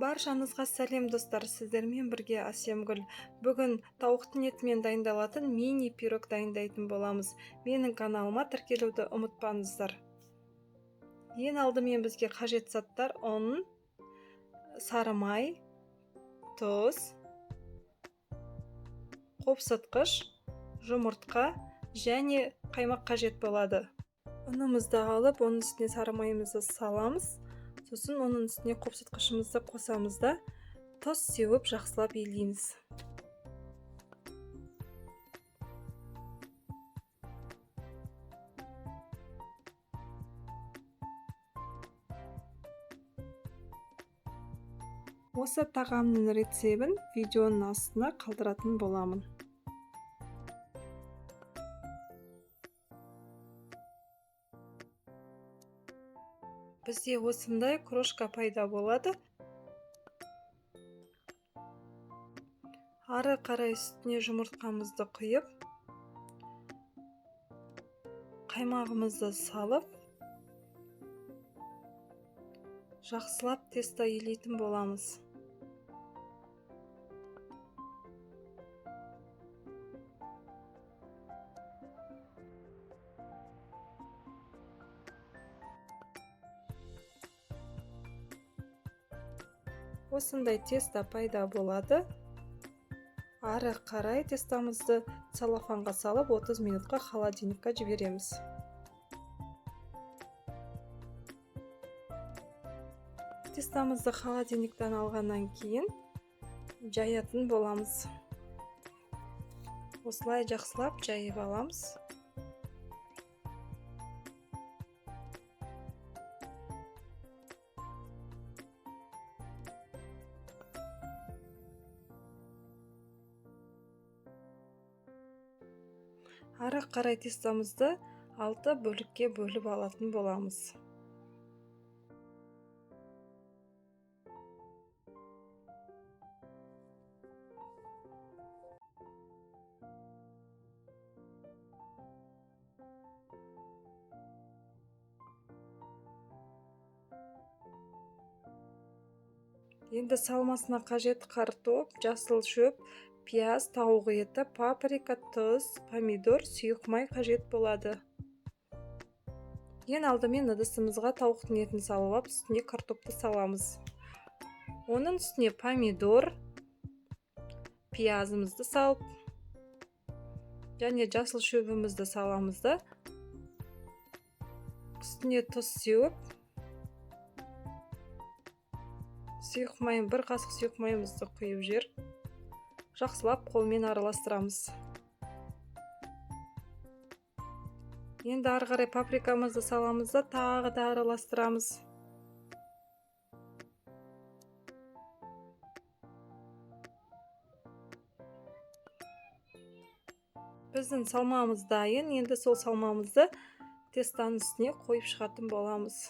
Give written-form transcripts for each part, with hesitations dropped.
Баршаңызға сәлем достар, сіздермен бірге Әсемгүл. Бүгін тауықтың етімен дайындалатын мини пирог дайындайтын боламыз. Менің каналыма тіркелуді ұмытпаңыздар. Ең алдымен бізге қажет заттар: ұн, сары май, тұз, қопсытқыш, жұмыртқа және қаймақ қажет болады. Ұнымызды алып, оның үстіне сары майымызды саламыз. Сосын оның үстіне қопсытқышымызды қосамыз да тұз сеуіп жақсылап елейміз. Осы тағамның рецебін видеоның астына қалдыратын боламын. Бізде осындай крошка пайда болады. Ары қарай үстіне жұмыртқамызды құйып, қаймағымызды салып, жақсылап тесто елейтін боламыз. Осындай тесто пайда болады. Ары қарай тестамызды целлофанға салып 30 минутқа холодильникқа жібереміз. Тестамызды холодильниктен алғаннан кейін жаятын боламыз. Осылай жақсылап жайып аламыз. Ары қарай тестамызды 6 бөлікке бөліп алатын боламыз. Енді салмасына қажет картоп, жасыл шөп, пияз, тауық еті, паприка, тұз, помидор, сұйық май қажет болады. Ең алдымен ыдысымызға тауықтың етін салып, үстіне картопты саламыз. Оның үстіне помидор, пиязымызды салып, және жасыл шөбімізді саламыз да, үстіне тұз сеуіп, сұйық майын, бір қасық сұйық майымызды құйып жер, жақсылап қолмен араластырамыз. Енді ары қарай паприкамызды саламыз да, тағы да араластырамыз. Біздің салмамыз дайын. Енді сол салмамызды тестоның үстіне қойып шығатын боламыз.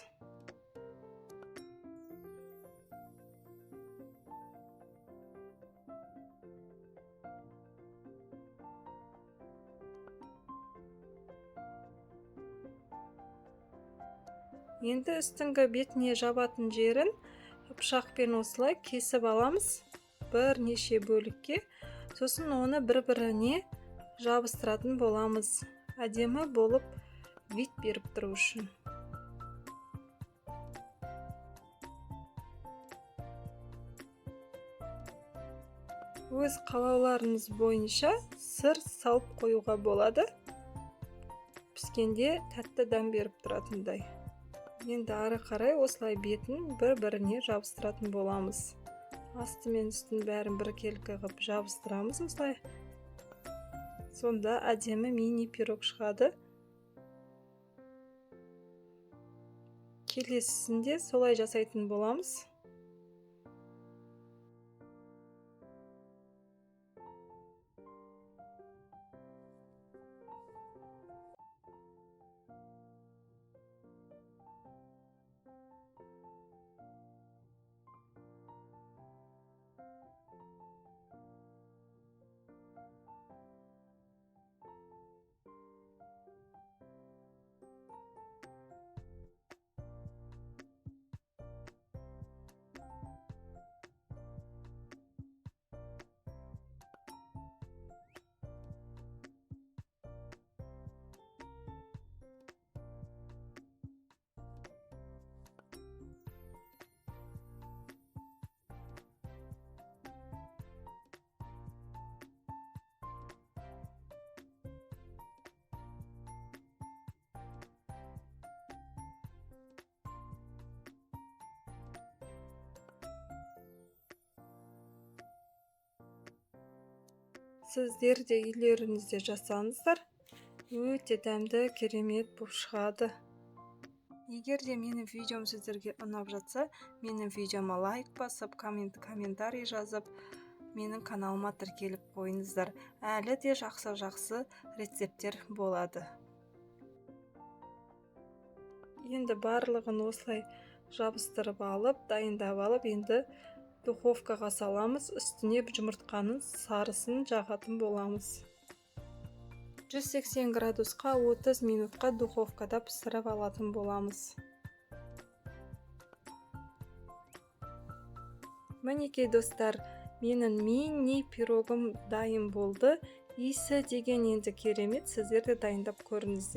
Енді үстіңгі бетіне жабатын жерін пышақпен осылай кесіп аламыз бірнеше бөлікке. Сосын оны бір-біріне жабыстыратын боламыз, әдемі болып вид беріп тұру үшін. Өз қалауларыңыз бойынша сыр салып қоюға болады. Піскенде тәтті дәм беріп тұратындай. Енді ары қарай осылай бетін бір-біріне жабыстыратын боламыз. Асты мен үстін бәрін біркелкі қылып жабыстырамыз осылай. Сонда әдемі мини пирог шығады. Келесісінде солай жасайтын боламыз. сіздер де үйлеріңізде жасаңыздар. Өте дәмді, керемет болып шығады. Егер де менің видеом сіздерге ұнап жатса, менің видеома лайк басып, комментарий жазып, менің каналыма тіркеліп қойыңыздар. Әлі де жақсы рецепттер болады. Енді барлығын осылай жабыстырып алып, дайындап алып, енді духовкаға саламыз. Үстіне жұмыртқаның сарысын жағатын боламыз. 180 градусқа 30 минутқа духовкада пісіріп алатын боламыз. Мінекей достар, менің мини пирогым дайын болды. Иісі деген енді керемет, сіздер де дайындап көріңіздер.